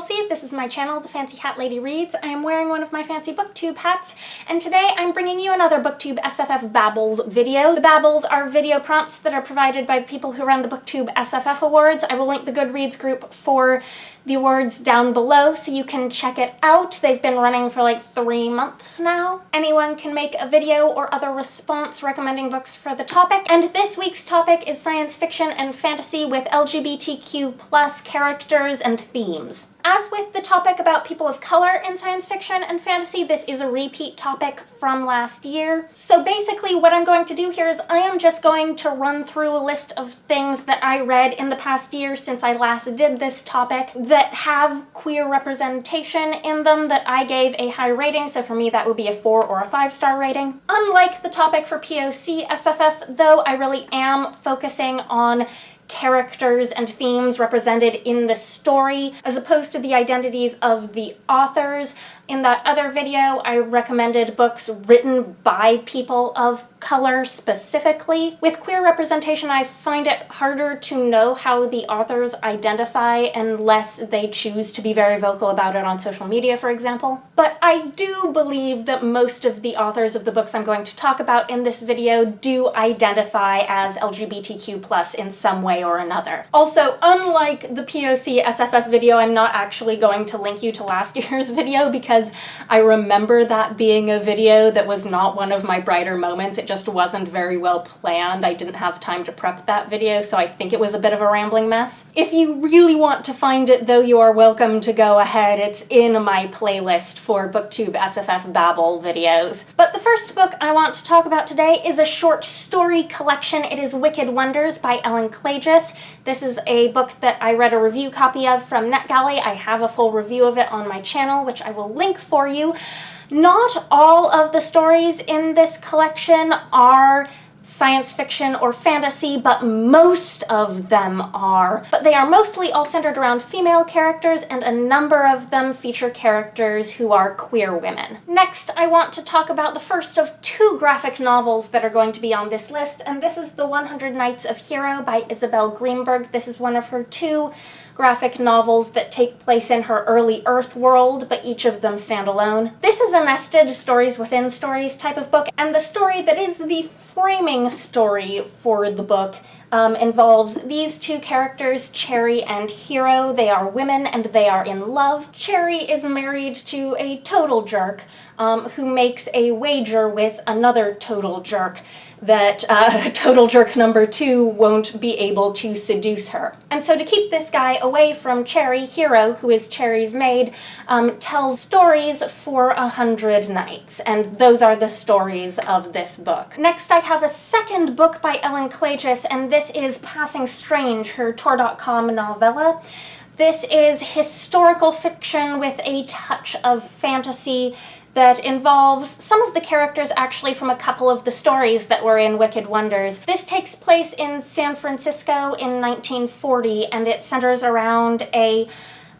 Elsie. This is my channel, The Fancy Hat Lady Reads. I am wearing one of my fancy booktube hats, and today I'm bringing you another BooktubeSFF Babbles video. The Babbles are video prompts that are provided by the people who run the BooktubeSFF Awards. I will link the Goodreads group for the awards down below so you can check it out. They've been running for like 3 months now. Anyone can make a video or other response recommending books for the topic, and this week's topic is science fiction and fantasy with LGBTQ+ characters and themes. As with the topic about people of color in science fiction and fantasy, this is a repeat topic from last year. So basically what I'm going to do here is I am just going to run through a list of things that I read in the past year since I last did this topic that have queer representation in them that I gave a high rating, so for me that would be a 4 or a 5-star rating. Unlike the topic for POC SFF, though, I really am focusing on characters and themes represented in the story, as opposed to the identities of the authors. In that other video, I recommended books written by people of color specifically. With queer representation, I find it harder to know how the authors identify unless they choose to be very vocal about it on social media, for example. But I do believe that most of the authors of the books I'm going to talk about in this video do identify as LGBTQ+ in some way or another. Also, unlike the POC SFF video, I'm not actually going to link you to last year's video because I remember that being a video that was not one of my brighter moments. It just wasn't very well planned. I didn't have time to prep that video, so I think it was a bit of a rambling mess. If you really want to find it, though, you are welcome to go ahead. It's in my playlist for BooktubeSFF Babble videos. But the first book I want to talk about today is a short story collection. It is Wicked Wonders by Klages. This is a book that I read a review copy of from NetGalley. I have a full review of it on my channel, which I will link for you. Not all of the stories in this collection are science fiction or fantasy, but most of them are. But they are mostly all centered around female characters, and a number of them feature characters who are queer women. Next, I want to talk about the first of 2 graphic novels that are going to be on this list, and this is The 100 Nights of Hero by Isabel Greenberg. This is one of her 2 graphic novels that take place in her early Earth world, but each of them stand alone. This is a nested stories within stories type of book, and the story that is the framing story for the book involves these 2 characters, Cherry and Hero. They are women and they are in love. Cherry is married to a total jerk who makes a wager with another total jerk that total jerk number 2 won't be able to seduce her. And so to keep this guy away from Cherry, Hero, who is Cherry's maid, tells stories for 100 nights, and those are the stories of this book. Next, I have a second book by Klages, and this is Passing Strange, her Tor.com novella. This is historical fiction with a touch of fantasy that involves some of the characters actually from a couple of the stories that were in Wicked Wonders. This takes place in San Francisco in 1940, and it centers around a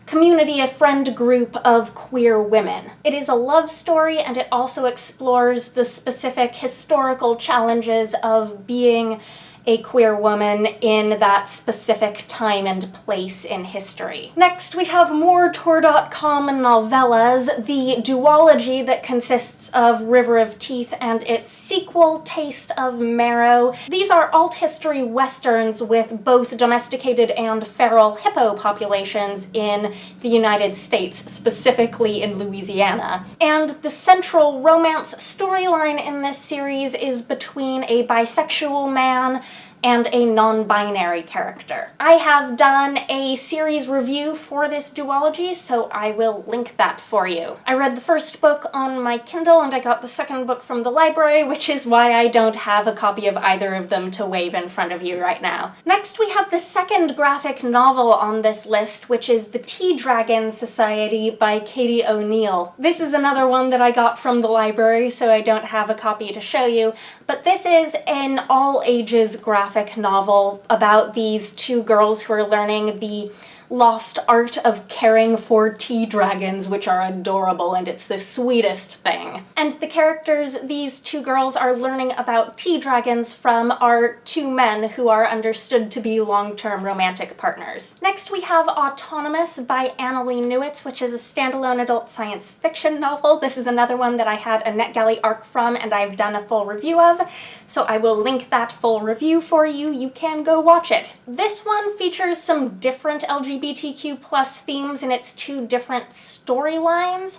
community, a friend group of queer women. It is a love story, and it also explores the specific historical challenges of being a queer woman in that specific time and place in history. Next, we have more Tor.com novellas, the duology that consists of River of Teeth and its sequel, Taste of Marrow. These are alt history westerns with both domesticated and feral hippo populations in the United States, specifically in Louisiana. And the central romance storyline in this series is between a bisexual man and a non-binary character. I have done a series review for this duology, so I will link that for you. I read the first book on my Kindle, and I got the second book from the library, which is why I don't have a copy of either of them to wave in front of you right now. Next, we have the second graphic novel on this list, which is The Tea Dragon Society by Katie O'Neill. This is another one that I got from the library, so I don't have a copy to show you, but this is an all-ages graphic novel about these 2 girls who are learning the lost art of caring for tea dragons, which are adorable, and it's the sweetest thing. And the characters these two girls are learning about tea dragons from are two men who are understood to be long-term romantic partners. Next we have Autonomous by Annalee Newitz, which is a standalone adult science fiction novel. This is another one that I had a NetGalley arc from and I've done a full review of, so I will link that full review for you. You can go watch it. This one features some different LGBTQ plus themes in its two different storylines.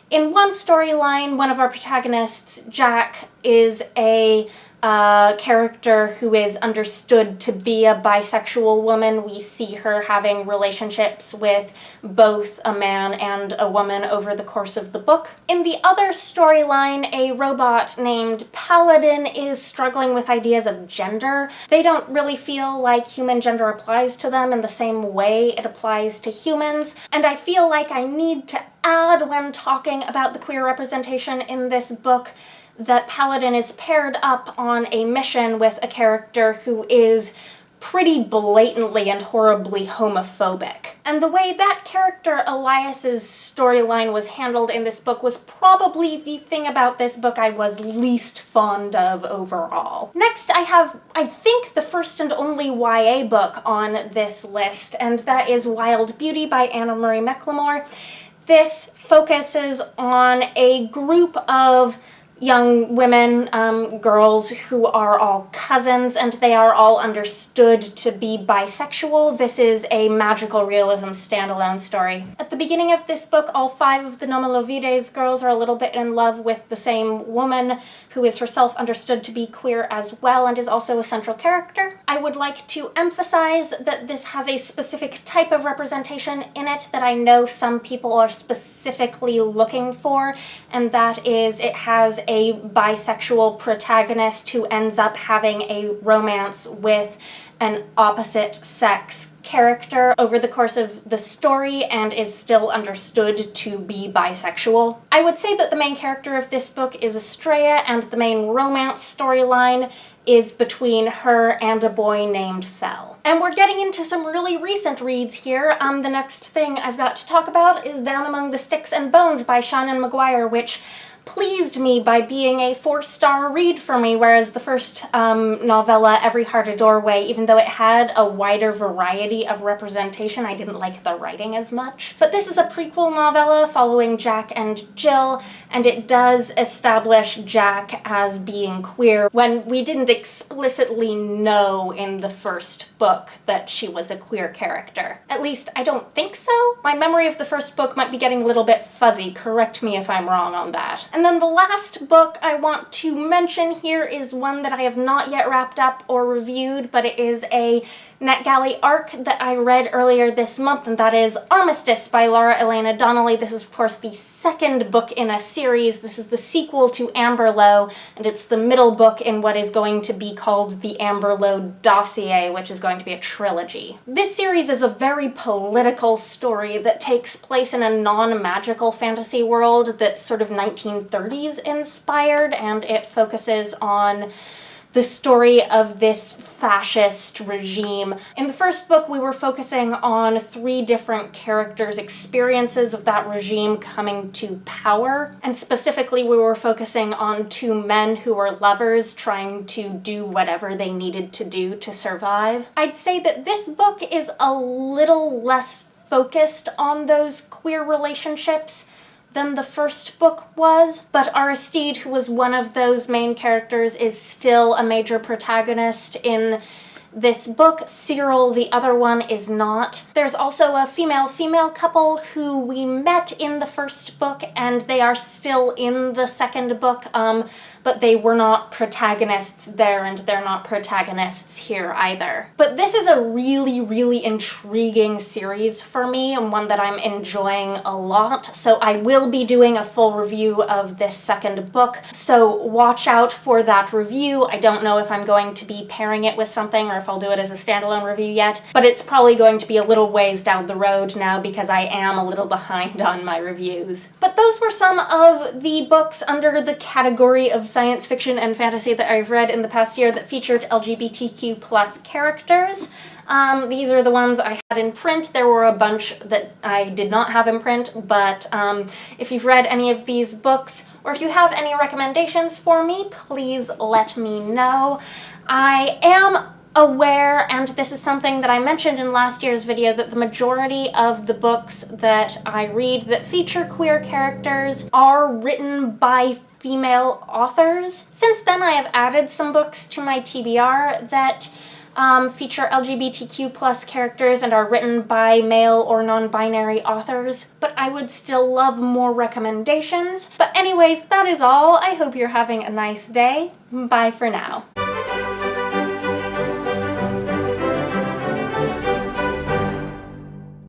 In one storyline, one of our protagonists, Jack, is a character who is understood to be a bisexual woman. We see her having relationships with both a man and a woman over the course of the book. In the other storyline, a robot named Paladin is struggling with ideas of gender. They don't really feel like human gender applies to them in the same way it applies to humans, and I feel like I need to add, when talking about the queer representation in this book, that Paladin is paired up on a mission with a character who is pretty blatantly and horribly homophobic. And the way that character Elias's storyline was handled in this book was probably the thing about this book I was least fond of overall. Next I have, I think, the first and only YA book on this list, and that is Wild Beauty by McLemore. This focuses on a group of young women, girls who are all cousins, and they are all understood to be bisexual. This is a magical realism standalone story. At the beginning of this book, all 5 of the Nomolovides girls are a little bit in love with the same woman, who is herself understood to be queer as well and is also a central character. I would like to emphasize that this has a specific type of representation in it that I know some people are specifically looking for, and that is it has a bisexual protagonist who ends up having a romance with an opposite sex character over the course of the story and is still understood to be bisexual. I would say that the main character of this book is Estrella, and the main romance storyline is between her and a boy named Fel. And we're getting into some really recent reads here. The next thing I've got to talk about is Down Among the Sticks and Bones by Seanan McGuire, which pleased me by being a 4-star read for me, whereas the first novella, Every Heart a Doorway, even though it had a wider variety of representation, I didn't like the writing as much. But this is a prequel novella following Jack and Jill, and it does establish Jack as being queer when we didn't explicitly know in the first book that she was a queer character. At least, I don't think so. My memory of the first book might be getting a little bit fuzzy. Correct me if I'm wrong on that. And then the last book I want to mention here is one that I have not yet wrapped up or reviewed, but it is a NetGalley arc that I read earlier this month, and that is Armistice by Lara, Elena, Donnelly. This is, of course, the second book in a series. This is the sequel to Amberlow, and it's the middle book in what is going to be called the Amberlow Dossier, which is going to be a trilogy. This series is a very political story that takes place in a non-magical fantasy world that's sort of 1930s inspired, and it focuses on the story of this fascist regime. In the first book, we were focusing on 3 different characters' experiences of that regime coming to power, and specifically we were focusing on 2 men who were lovers trying to do whatever they needed to do to survive. I'd say that this book is a little less focused on those queer relationships than the first book was, but Aristide, who was one of those main characters, is still a major protagonist in this book. Cyril, the other one, is not. There's also a female-female couple who we met in the first book, and they are still in the second book, but they were not protagonists there, and they're not protagonists here either. But this is a really, really intriguing series for me, and one that I'm enjoying a lot, so I will be doing a full review of this second book, so watch out for that review. I don't know if I'm going to be pairing it with something or if I'll do it as a standalone review yet, but it's probably going to be a little ways down the road now because I am a little behind on my reviews. But those were some of the books under the category of science fiction and fantasy that I've read in the past year that featured LGBTQ+ characters. These are the ones I had in print. There were a bunch that I did not have in print, but if you've read any of these books, or if you have any recommendations for me, please let me know. I am aware, and this is something that I mentioned in last year's video, that the majority of the books that I read that feature queer characters are written by female authors. Since then, I have added some books to my TBR that feature LGBTQ+ characters and are written by male or non-binary authors, but I would still love more recommendations. But anyways, that is all. I hope you're having a nice day. Bye for now.